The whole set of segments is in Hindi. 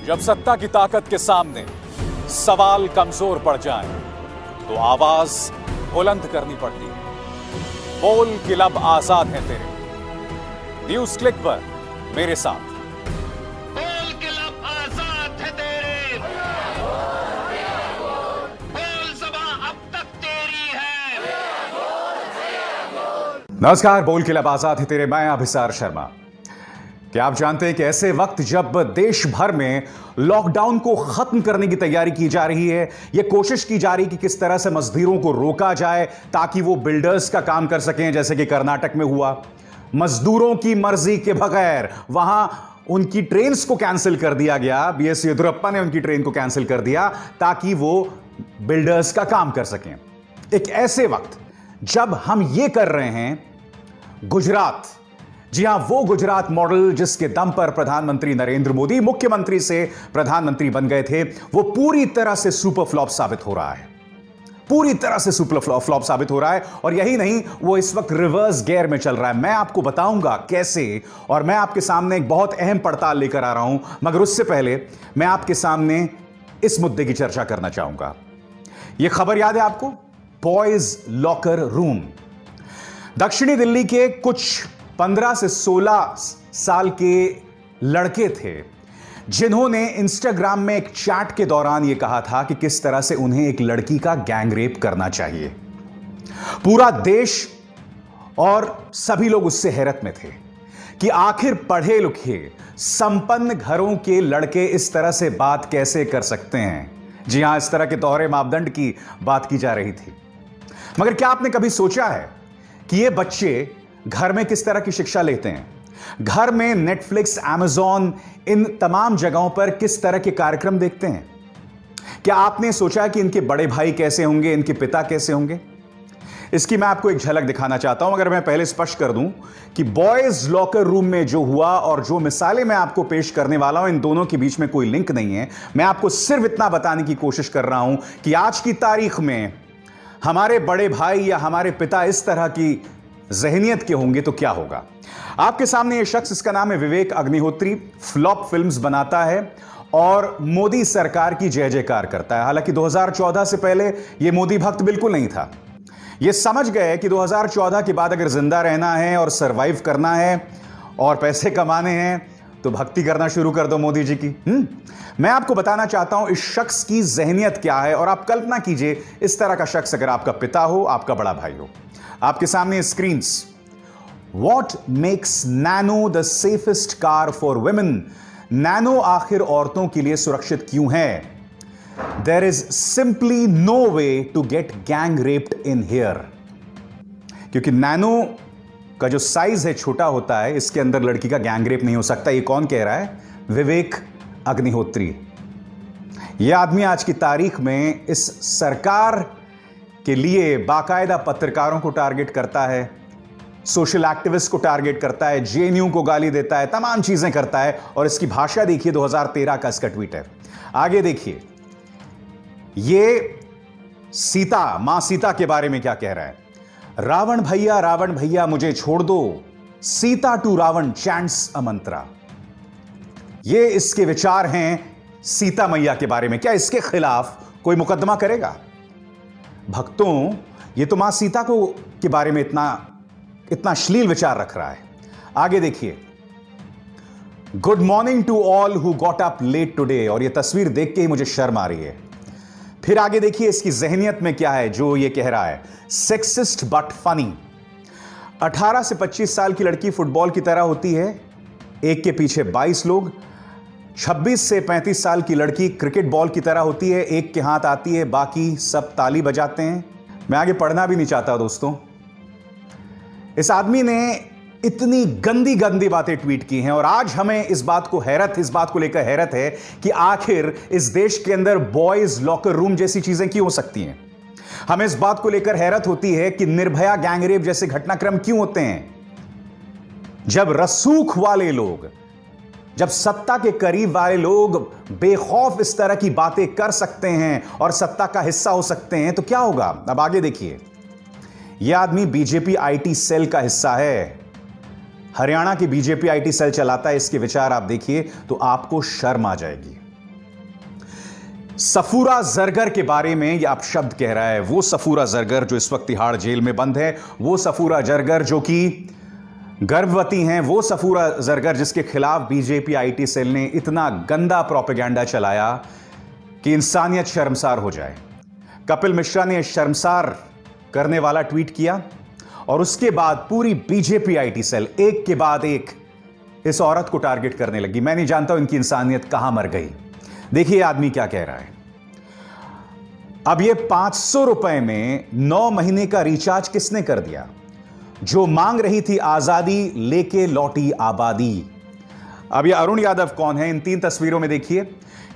जब सत्ता की ताकत के सामने सवाल कमजोर पड़ जाएं, तो आवाज बुलंद करनी पड़ती है। बोल कि लब आजाद है तेरे। न्यूज क्लिक पर मेरे साथ। बोल के लब आजाद है तेरे, बोल ज़बां अब तक तेरी है। नमस्कार, बोल के लब आजाद है तेरे। मैं अभिसार शर्मा। क्या आप जानते हैं कि ऐसे वक्त जब देश भर में लॉकडाउन को खत्म करने की तैयारी की जा रही है, यह कोशिश की जा रही है कि किस तरह से मजदूरों को रोका जाए ताकि वो बिल्डर्स का काम कर सकें, जैसे कि कर्नाटक में हुआ। मजदूरों की मर्जी के बगैर वहां उनकी ट्रेन्स को कैंसिल कर दिया गया। बीएस येदियुरप्पा ने उनकी ट्रेन को कैंसिल कर दिया ताकि वो बिल्डर्स का काम कर सकें। एक ऐसे वक्त जब हम ये कर रहे हैं, गुजरात, जी हां, वो गुजरात मॉडल जिसके दम पर प्रधानमंत्री नरेंद्र मोदी मुख्यमंत्री से प्रधानमंत्री बन गए थे, वो पूरी तरह से सुपर फ्लॉप साबित हो रहा है। पूरी तरह से सुपर फ्लॉप साबित हो रहा है। और यही नहीं, वो इस वक्त रिवर्स गियर में चल रहा है। मैं आपको बताऊंगा कैसे, और मैं आपके सामने एक बहुत अहम पड़ताल लेकर आ रहा हूं। मगर उससे पहले मैं आपके सामने इस मुद्दे की चर्चा करना चाहूंगा। यह खबर याद है आपको? Boys locker room. दक्षिणी दिल्ली के कुछ 15 से 16 साल के लड़के थे जिन्होंने इंस्टाग्राम में एक चैट के दौरान यह कहा था कि किस तरह से उन्हें एक लड़की का गैंग रेप करना चाहिए। पूरा देश और सभी लोग उससे हैरत में थे कि आखिर पढ़े लिखे संपन्न घरों के लड़के इस तरह से बात कैसे कर सकते हैं। जी हां, इस तरह के दोहरे मापदंड की बात की जा रही थी। मगर क्या आपने कभी सोचा है कि ये बच्चे घर में किस तरह की शिक्षा लेते हैं? घर में नेटफ्लिक्स, अमेज़न, इन तमाम जगहों पर किस तरह के कार्यक्रम देखते हैं? क्या आपने सोचा कि इनके बड़े भाई कैसे होंगे, इनके पिता कैसे होंगे? इसकी मैं आपको एक झलक दिखाना चाहता हूं। अगर मैं पहले स्पष्ट कर दूं कि बॉयज लॉकर रूम में जो हुआ और जो मिसालें मैं आपको पेश करने वाला हूं, इन दोनों के बीच में कोई लिंक नहीं है। मैं आपको सिर्फ इतना बताने की कोशिश कर रहा हूं कि आज की तारीख में हमारे बड़े भाई या हमारे पिता इस तरह की ज़हनियत के होंगे तो क्या होगा। आपके सामने यह शख्स, इसका नाम है विवेक अग्निहोत्री, फ्लॉप फिल्म्स बनाता है और मोदी सरकार की जय जयकार करता है। हालांकि 2014 से पहले यह मोदी भक्त बिल्कुल नहीं था। यह समझ गए कि 2014 के बाद अगर जिंदा रहना है और सरवाइव करना है और पैसे कमाने हैं तो भक्ति करना शुरू कर दो मोदी जी की। मैं आपको बताना चाहता हूं इस शख्स की ज़हनियत क्या है। और आप कल्पना कीजिए, इस तरह का शख्स अगर आपका पिता हो, आपका बड़ा भाई हो। आपके सामने screens. What makes Nano the safest car for women? Nano आखिर औरतों के लिए सुरक्षित क्यों है? There is simply no way to get gang raped in here. क्योंकि नैनो का जो साइज है छोटा होता है, इसके अंदर लड़की का गैंग रेप नहीं हो सकता। ये कौन कह रहा है? विवेक अग्निहोत्री। यह आदमी आज की तारीख में इस सरकार के लिए बाकायदा पत्रकारों को टारगेट करता है, सोशल एक्टिविस्ट को टारगेट करता है, जेएनयू को गाली देता है, तमाम चीजें करता है। और इसकी भाषा देखिए, 2013 का इसका ट्वीट है। आगे देखिए, ये सीता, मां सीता के बारे में क्या कह रहा है। रावण भैया मुझे छोड़ दो, सीता टू रावण चैंट्स अ मंत्रा। ये इसके विचार हैं सीता मैया के बारे में। क्या इसके खिलाफ कोई मुकदमा करेगा? भक्तों, ये तो मां सीता को के बारे में इतना अश्लील विचार रख रहा है। आगे देखिए, good morning to all who got up late today. और ये तस्वीर देख के ही मुझे शर्म आ रही है। फिर आगे देखिए इसकी जहनियत में क्या है जो ये कह रहा है, सेक्सिस्ट बट फनी। 18 से 25 साल की लड़की फुटबॉल की तरह होती है, एक के पीछे 22 लोग। 26 से 35 साल की लड़की क्रिकेट बॉल की तरह होती है, एक के हाथ आती है, बाकी सब ताली बजाते हैं। मैं आगे पढ़ना भी नहीं चाहता दोस्तों। इस आदमी ने इतनी गंदी गंदी बातें ट्वीट की हैं और आज हमें इस बात को लेकर हैरत है कि आखिर इस देश के अंदर बॉयज लॉकर रूम जैसी चीजें क्यों हो सकती हैं। हमें इस बात को लेकर हैरत होती है कि निर्भया गैंगरेप जैसे घटनाक्रम क्यों होते हैं। जब रसूख वाले लोग, जब सत्ता के करीब वाले लोग बेखौफ इस तरह की बातें कर सकते हैं और सत्ता का हिस्सा हो सकते हैं तो क्या होगा। अब आगे देखिए, यह आदमी बीजेपी आईटी सेल का हिस्सा है, हरियाणा की बीजेपी आईटी सेल चलाता है। इसके विचार आप देखिए तो आपको शर्म आ जाएगी। सफूरा जरगर के बारे में यह अपशब्द कह रहा है। वो सफूरा जरगर जो इस वक्त तिहाड़ जेल में बंद है, वो सफूरा जरगर जो कि गर्भवती हैं, वो सफूरा जरगर जिसके खिलाफ बीजेपी आईटी सेल ने इतना गंदा प्रोपेगेंडा चलाया कि इंसानियत शर्मसार हो जाए। कपिल मिश्रा ने शर्मसार करने वाला ट्वीट किया और उसके बाद पूरी बीजेपी आईटी सेल एक के बाद एक इस औरत को टारगेट करने लगी। मैं नहीं जानता इनकी इंसानियत कहां मर गई। देखिए आदमी क्या कह रहा है। अब ये 500 रुपए में 9 महीने का रिचार्ज किसने कर दिया? जो मांग रही थी आजादी लेके लौटी आबादी। अब ये अरुण यादव कौन है? इन 3 तस्वीरों में देखिए।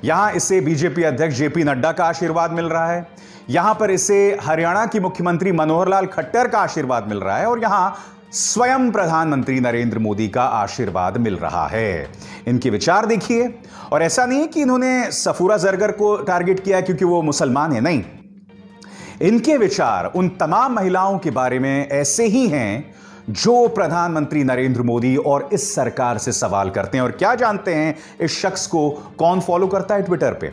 यहां इसे बीजेपी अध्यक्ष जेपी नड्डा का आशीर्वाद मिल रहा है, यहां पर इसे हरियाणा की मुख्यमंत्री मनोहर लाल खट्टर का आशीर्वाद मिल रहा है और यहां स्वयं प्रधानमंत्री नरेंद्र मोदी का आशीर्वाद मिल रहा है। इनके विचार देखिए। और ऐसा नहीं है कि इन्होंने सफूरा जरगर को टारगेट किया क्योंकि वो मुसलमान है, नहीं। इनके विचार उन तमाम महिलाओं के बारे में ऐसे ही हैं जो प्रधानमंत्री नरेंद्र मोदी और इस सरकार से सवाल करते हैं। और क्या जानते हैं इस शख्स को कौन फॉलो करता है ट्विटर पे?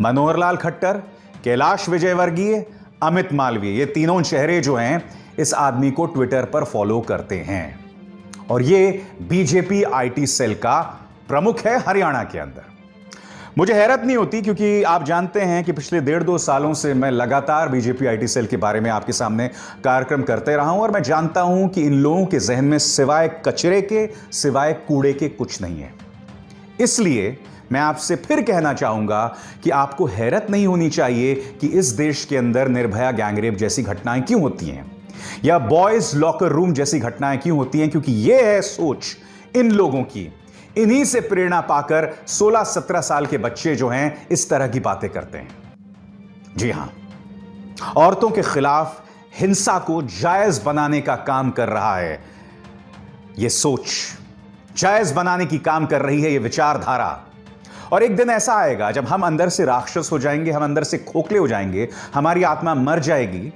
मनोहर लाल खट्टर, कैलाश विजयवर्गीय, अमित मालवीय। ये तीनों चेहरे जो हैं इस आदमी को ट्विटर पर फॉलो करते हैं और ये बीजेपी आईटी सेल का प्रमुख है हरियाणा के अंदर। मुझे हैरत नहीं होती क्योंकि आप जानते हैं कि पिछले 1.5-2 सालों से मैं लगातार बीजेपी आईटी सेल के बारे में आपके सामने कार्यक्रम करते रहा हूं और मैं जानता हूं कि इन लोगों के जहन में सिवाय कचरे के, सिवाय कूड़े के कुछ नहीं है। इसलिए मैं आपसे फिर कहना चाहूंगा कि आपको हैरत नहीं होनी चाहिए कि इस देश के अंदर निर्भया गैंगरेप जैसी घटनाएं क्यों होती हैं या बॉयज लॉकर रूम जैसी घटनाएं क्यों होती हैं, क्योंकि यह है सोच इन लोगों की। इन्हीं से प्रेरणा पाकर 16-17 साल के बच्चे जो हैं इस तरह की बातें करते हैं। जी हां, औरतों के खिलाफ हिंसा को जायज बनाने का काम कर रहा है यह सोच, जायज बनाने की काम कर रही है यह विचारधारा। और एक दिन ऐसा आएगा जब हम अंदर से राक्षस हो जाएंगे, हम अंदर से खोखले हो जाएंगे, हमारी आत्मा मर जाएगी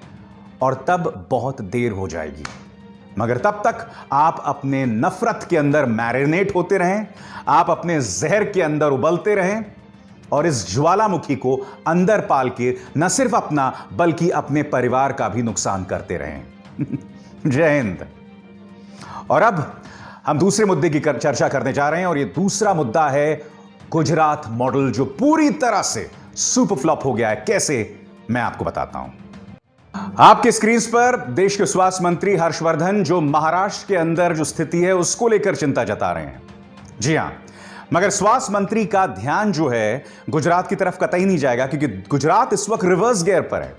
और तब बहुत देर हो जाएगी। मगर तब तक आप अपने नफरत के अंदर मैरिनेट होते रहें, आप अपने जहर के अंदर उबलते रहें और इस ज्वालामुखी को अंदर पाल के न सिर्फ अपना बल्कि अपने परिवार का भी नुकसान करते रहें। जय हिंद। और अब हम दूसरे मुद्दे की चर्चा करने जा रहे हैं और यह दूसरा मुद्दा है गुजरात मॉडल जो पूरी तरह से सुपर फ्लॉप हो गया है। कैसे, मैं आपको बताता हूं। आपके स्क्रीन पर देश के स्वास्थ्य मंत्री हर्षवर्धन जो महाराष्ट्र के अंदर जो स्थिति है उसको लेकर चिंता जता रहे हैं। जी हां, मगर स्वास्थ्य मंत्री का ध्यान जो है गुजरात की तरफ कतई नहीं जाएगा क्योंकि गुजरात इस वक्त रिवर्स गियर पर है।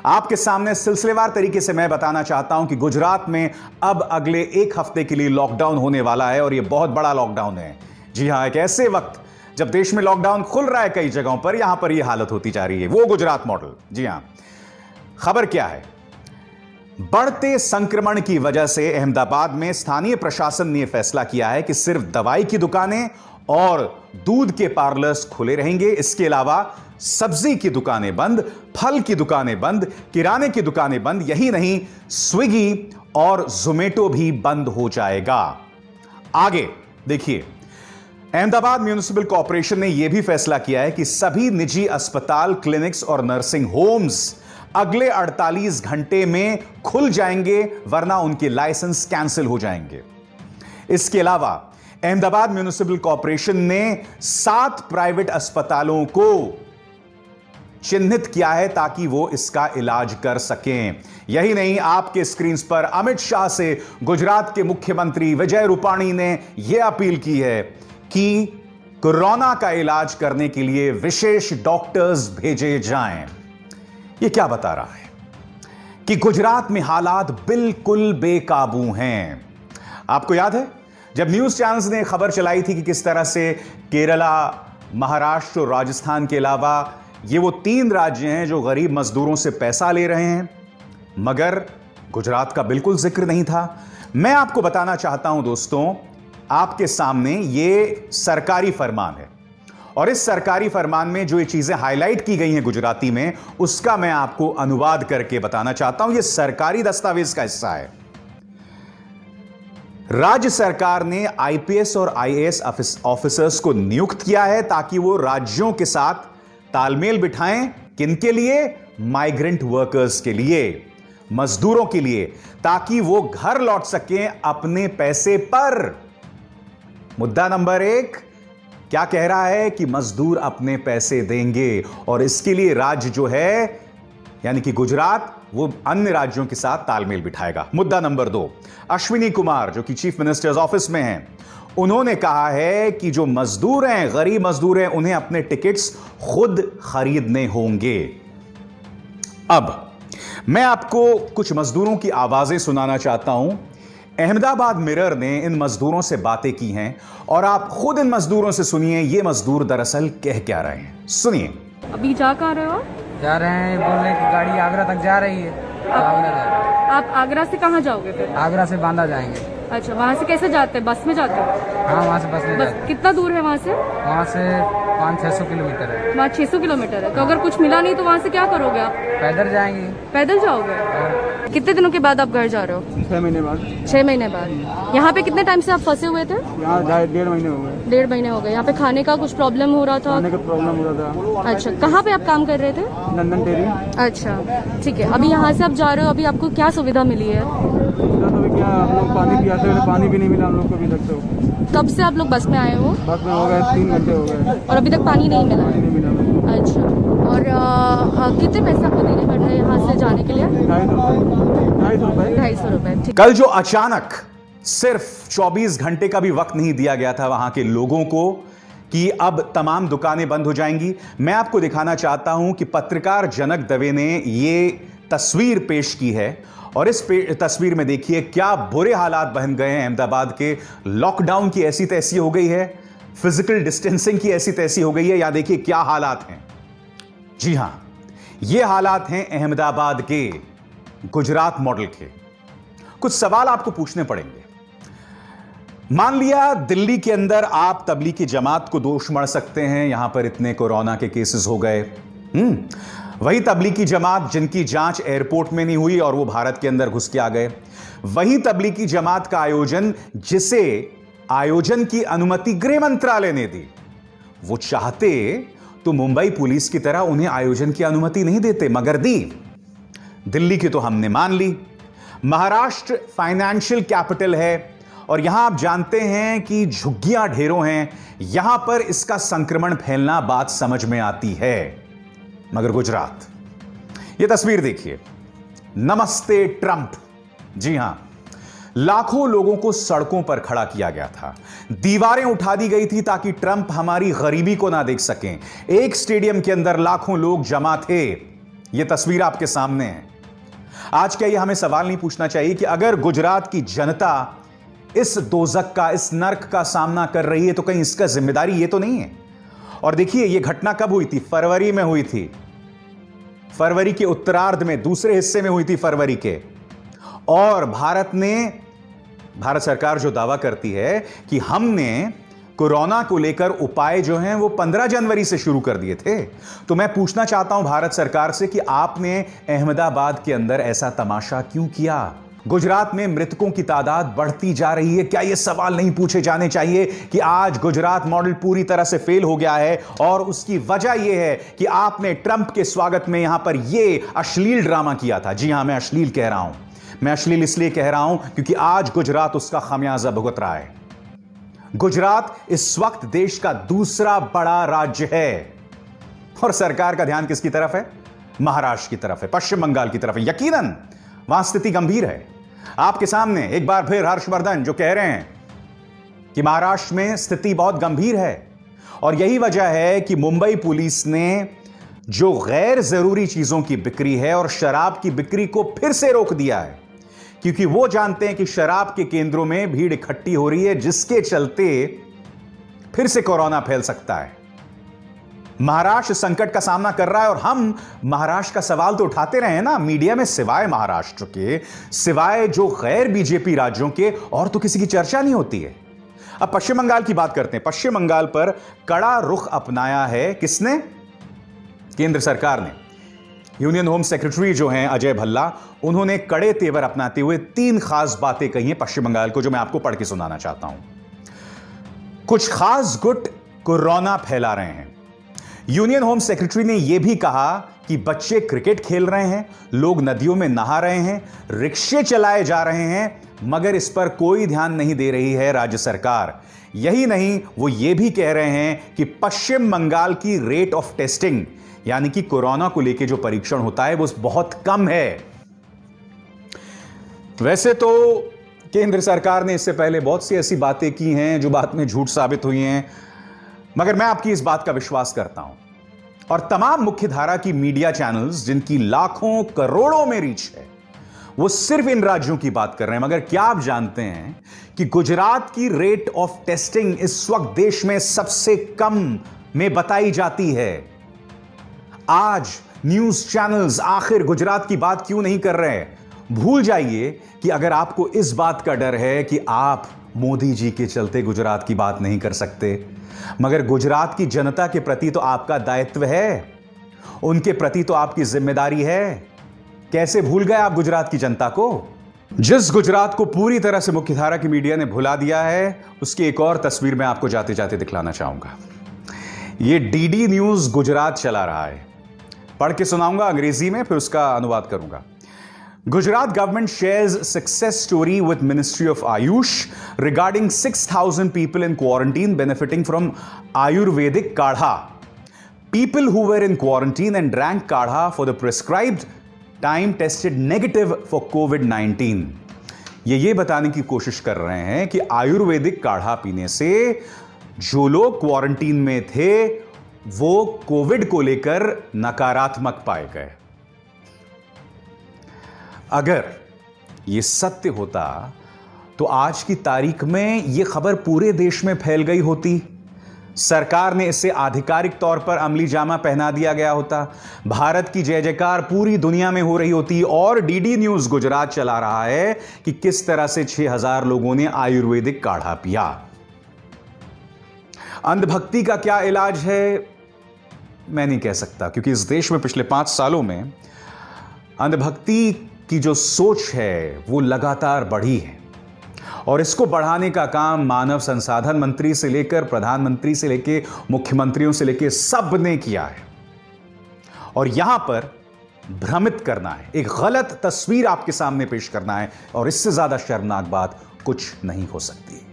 आपके सामने सिलसिलेवार तरीके से मैं बताना चाहता हूं कि गुजरात में अब अगले 1 हफ्ते के लिए लॉकडाउन होने वाला है और यह बहुत बड़ा लॉकडाउन है। जी हां, एक ऐसे वक्त जब देश में लॉकडाउन खुल रहा है कई जगहों पर, यहां पर यह हालत होती जा रही है। वो गुजरात मॉडल। जी हां, खबर क्या है? बढ़ते संक्रमण की वजह से अहमदाबाद में स्थानीय प्रशासन ने फैसला किया है कि सिर्फ दवाई की दुकानें और दूध के पार्लर्स खुले रहेंगे। इसके अलावा सब्जी की दुकानें बंद, फल की दुकानें बंद, किराने की दुकानें बंद। यही नहीं, स्विगी और जोमेटो भी बंद हो जाएगा। आगे देखिए, अहमदाबाद म्युनिसिपल कॉर्पोरेशन ने यह भी फैसला किया है कि सभी निजी अस्पताल, क्लिनिक्स और नर्सिंग होम्स अगले 48 घंटे में खुल जाएंगे, वरना उनके लाइसेंस कैंसिल हो जाएंगे। इसके अलावा अहमदाबाद म्युनिसिपल कॉर्पोरेशन ने 7 प्राइवेट अस्पतालों को चिन्हित किया है ताकि वो इसका इलाज कर सकें। यही नहीं, आपके स्क्रीन पर अमित शाह से गुजरात के मुख्यमंत्री विजय रूपाणी ने यह अपील की है कि कोरोना का इलाज करने के लिए विशेष डॉक्टर्स भेजे जाएं। यह क्या बता रहा है कि गुजरात में हालात बिल्कुल बेकाबू हैं। आपको याद है जब न्यूज चैनल्स ने खबर चलाई थी कि किस तरह से केरला, महाराष्ट्र और राजस्थान के अलावा ये वो 3 राज्य हैं जो गरीब मजदूरों से पैसा ले रहे हैं, मगर गुजरात का बिल्कुल जिक्र नहीं था। मैं आपको बताना चाहता हूं दोस्तों, आपके सामने ये सरकारी फरमान है और इस सरकारी फरमान में जो ये चीजें हाईलाइट की गई हैं गुजराती में, उसका मैं आपको अनुवाद करके बताना चाहता हूं। यह सरकारी दस्तावेज का हिस्सा है। राज्य सरकार ने आईपीएस और आईएएस ऑफिसर्स को नियुक्त किया है ताकि वो राज्यों के साथ तालमेल बिठाएं किनके लिए? माइग्रेंट वर्कर्स के लिए, मजदूरों के लिए, ताकि वो घर लौट सकें अपने पैसे पर। मुद्दा नंबर 1 क्या कह रहा है कि मजदूर अपने पैसे देंगे और इसके लिए राज्य जो है यानी कि गुजरात वो अन्य राज्यों के साथ तालमेल बिठाएगा। मुद्दा नंबर 2, अश्विनी कुमार जो कि चीफ मिनिस्टर्स ऑफिस में हैं, उन्होंने कहा है कि जो मजदूर हैं, गरीब मजदूर हैं, उन्हें अपने टिकट्स खुद खरीदने होंगे। अब मैं आपको कुछ मजदूरों की आवाजें सुनाना चाहता हूं। अहमदाबाद मिरर ने इन मजदूरों से बातें की हैं और आप खुद इन मजदूरों से सुनिए ये मजदूर दरअसल कह क्या रहे हैं। सुनिए। अभी जा कहाँ रहे हो? जा रहे हैं, बोल रहे हैं कि गाड़ी आगरा तक जा रही है। आगरा जा रहे हैं। आप आगरा से कहाँ जाओगे फिर? आगरा से बांदा जाएंगे। अच्छा, वहाँ से कैसे जाते हैं? बस में जाते हो? हाँ, वहाँ से बस में जाते हैं। कितना दूर है वहाँ से? वहाँ से 500-600 किलोमीटर है। वहाँ 600 किलोमीटर है। तो अगर कुछ मिला नहीं तो वहाँ से क्या करोगे आप? पैदल जाएंगे। पैदल जाओगे? कितने दिनों के बाद आप घर जा रहे हो? 6 महीने बाद। 6 महीने बाद। यहाँ पे कितने टाइम से आप फंसे हुए थे? यहाँ 1.5 महीने हो गए। 1.5 महीने हो गए। यहाँ पे खाने का कुछ प्रॉब्लम हो रहा था? खाने का प्रॉब्लम हो रहा था। अच्छा, कहाँ पे आप काम कर रहे थे? London dairy. अच्छा, ठीक है। अभी यहाँ से आप जा रहे हो, अभी आपको क्या सुविधा मिली है? तो क्या हम लोग पानी पियाते हुए, पानी भी नहीं मिला हम लोग को अभी तक। तो कब से आप लोग बस में आए हो? बस में हो गए 3 घंटे हो गए और अभी तक पानी नहीं मिला? नहीं मिला। अच्छा, और कितने पैसे आपको देने पड़ रहे हैं यहाँ से जाने के लिए? 250 रुपए। ठीक। कल जो अचानक सिर्फ 24 घंटे का भी वक्त नहीं दिया गया था वहां के लोगों को कि अब तमाम दुकानें बंद हो जाएंगी, मैं आपको दिखाना चाहता हूं कि पत्रकार जनक दवे ने यह तस्वीर पेश की है और इस तस्वीर में देखिए क्या बुरे हालात बन गए हैं अहमदाबाद के। लॉकडाउन की ऐसी तैसी हो गई है, फिजिकल डिस्टेंसिंग की ऐसी तैसी हो गई है। या देखिए क्या हालात हैं। जी हां, ये हालात हैं अहमदाबाद के, गुजरात मॉडल के। कुछ सवाल आपको पूछने पड़ेंगे। मान लिया दिल्ली के अंदर आप तबलीगी जमात को दोष मढ़ सकते हैं, यहां पर इतने कोरोना के केसेस हो गए। वही तबलीगी जमात जिनकी जांच एयरपोर्ट में नहीं हुई और वो भारत के अंदर घुस के आ गए। वही तबलीगी जमात का आयोजन जिसे आयोजन की अनुमति गृह मंत्रालय ने दी, वो चाहते तो मुंबई पुलिस की तरह उन्हें आयोजन की अनुमति नहीं देते, मगर दी। दिल्ली की तो हमने मान ली। महाराष्ट्र फाइनेंशियल कैपिटल है और यहां आप जानते हैं कि झुग्गियां ढेरों हैं, यहां पर इसका संक्रमण फैलना बात समझ में आती है। मगर गुजरात, यह तस्वीर देखिए, नमस्ते ट्रंप। जी हां, लाखों लोगों को सड़कों पर खड़ा किया गया था, दीवारें उठा दी गई थी ताकि ट्रंप हमारी गरीबी को ना देख सकें। एक स्टेडियम के अंदर लाखों लोग जमा थे। यह तस्वीर आपके सामने है। आज क्या यह हमें सवाल नहीं पूछना चाहिए कि अगर गुजरात की जनता इस दोजक का, इस नर्क का सामना कर रही है तो कहीं इसका जिम्मेदारी ये तो नहीं है? और देखिए यह घटना कब हुई थी? फरवरी में हुई थी, फरवरी के उत्तरार्ध में, दूसरे हिस्से में हुई थी फरवरी के। और भारत सरकार जो दावा करती है कि हमने कोरोना को लेकर उपाय जो हैं वो 15 जनवरी से शुरू कर दिए थे, तो मैं पूछना चाहता हूं भारत सरकार से कि आपने अहमदाबाद के अंदर ऐसा तमाशा क्यों किया? गुजरात में मृतकों की तादाद बढ़ती जा रही है, क्या यह सवाल नहीं पूछे जाने चाहिए कि आज गुजरात मॉडल पूरी तरह से फेल हो गया है? और उसकी वजह यह है कि आपने ट्रंप के स्वागत में यहां पर यह अश्लील ड्रामा किया था। जी हां, मैं अश्लील कह रहा हूं। मैं अश्लील इसलिए कह रहा हूं क्योंकि आज गुजरात उसका खामियाजा भुगत रहा है। गुजरात इस वक्त देश का दूसरा बड़ा राज्य है और सरकार का ध्यान किसकी तरफ है? महाराष्ट्र की तरफ है, पश्चिम बंगाल की तरफ है। यकीनन वहां स्थिति गंभीर है। आपके सामने एक बार फिर हर्षवर्धन जो कह रहे हैं कि महाराष्ट्र में स्थिति बहुत गंभीर है और यही वजह है कि मुंबई पुलिस ने जो गैर जरूरी चीजों की बिक्री है और शराब की बिक्री को फिर से रोक दिया है, क्योंकि वो जानते हैं कि शराब के केंद्रों में भीड़ इकट्ठी हो रही है, जिसके चलते फिर से कोरोना फैल सकता है। महाराष्ट्र संकट का सामना कर रहा है और हम महाराष्ट्र का सवाल तो उठाते रहे हैं ना मीडिया में, सिवाय महाराष्ट्र के, सिवाय जो गैर बीजेपी राज्यों के, और तो किसी की चर्चा नहीं होती है। अब पश्चिम बंगाल की बात करते हैं। पश्चिम बंगाल पर कड़ा रुख अपनाया है किसने? केंद्र सरकार ने। यूनियन होम सेक्रेटरी जो हैं अजय भल्ला, उन्होंने कड़े तेवर अपनाते हुए 3 खास बातें कही हैं पश्चिम बंगाल को, जो मैं आपको पढ़ के सुनाना चाहता हूं। कुछ खास गुट कोरोना फैला रहे हैं, यूनियन होम सेक्रेटरी ने यह भी कहा कि बच्चे क्रिकेट खेल रहे हैं, लोग नदियों में नहा रहे हैं, रिक्शे चलाए जा रहे हैं, मगर इस पर कोई ध्यान नहीं दे रही है राज्य सरकार। यही नहीं, वो ये भी कह रहे हैं कि पश्चिम बंगाल की रेट ऑफ टेस्टिंग यानी कि कोरोना को लेकर जो परीक्षण होता है वो बहुत कम है। वैसे तो केंद्र सरकार ने इससे पहले बहुत सी ऐसी बातें की हैं जो बाद में झूठ साबित हुई हैं, मगर मैं आपकी इस बात का विश्वास करता हूं और तमाम मुख्यधारा की मीडिया चैनल्स जिनकी लाखों करोड़ों में रीच है वो सिर्फ इन राज्यों की बात कर रहे हैं। मगर क्या आप जानते हैं कि गुजरात की रेट ऑफ टेस्टिंग इस वक्त देश में सबसे कम में बताई जाती है। आज न्यूज चैनल्स आखिर गुजरात की बात क्यों नहीं कर रहे हैं? भूल जाइए कि अगर आपको इस बात का डर है कि आप मोदी जी के चलते गुजरात की बात नहीं कर सकते, मगर गुजरात की जनता के प्रति तो आपका दायित्व है, उनके प्रति तो आपकी जिम्मेदारी है। कैसे भूल गए आप गुजरात की जनता को? जिस गुजरात को पूरी तरह से मुख्यधारा की मीडिया ने भुला दिया है, उसकी एक और तस्वीर मैं आपको जाते जाते दिखलाना चाहूंगा। यह डीडी न्यूज गुजरात चला रहा है, पढ़ के सुनाऊंगा अंग्रेजी में, फिर उसका अनुवाद करूंगा। Gujarat government shares success story with Ministry of Ayush regarding 6,000 people in quarantine benefiting from Ayurvedic kadha. People who were in quarantine and drank kadha for the prescribed time tested negative for COVID-19. ये बताने की कोशिश कर रहे हैं कि आयुर्वेदिक काढ़ा पीने से जो लोग क्वारंटीन में थे वो कोविड को लेकर नकारात्मक पाए गए। अगर यह सत्य होता तो आज की तारीख में यह खबर पूरे देश में फैल गई होती, सरकार ने इसे आधिकारिक तौर पर अमली जामा पहना दिया गया होता, भारत की जय जयकार पूरी दुनिया में हो रही होती और डीडी न्यूज गुजरात चला रहा है कि किस तरह से 6,000 लोगों ने आयुर्वेदिक काढ़ा पिया। अंधभक्ति का क्या इलाज है मैं नहीं कह सकता, क्योंकि इस देश में पिछले 5 सालों में अंधभक्ति की जो सोच है वो लगातार बढ़ी है और इसको बढ़ाने का काम मानव संसाधन मंत्री से लेकर प्रधानमंत्री से लेकर मुख्यमंत्रियों से लेकर सब ने किया है। और यहां पर भ्रमित करना है, एक गलत तस्वीर आपके सामने पेश करना है, और इससे ज्यादा शर्मनाक बात कुछ नहीं हो सकती।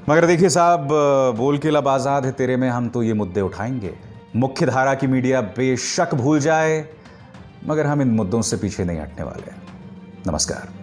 मगर देखिए साहब, बोल के लब आजाद है तेरे में हम तो ये मुद्दे उठाएंगे। मुख्यधारा की मीडिया बेशक भूल जाए, मगर हम इन मुद्दों से पीछे नहीं हटने वाले। नमस्कार।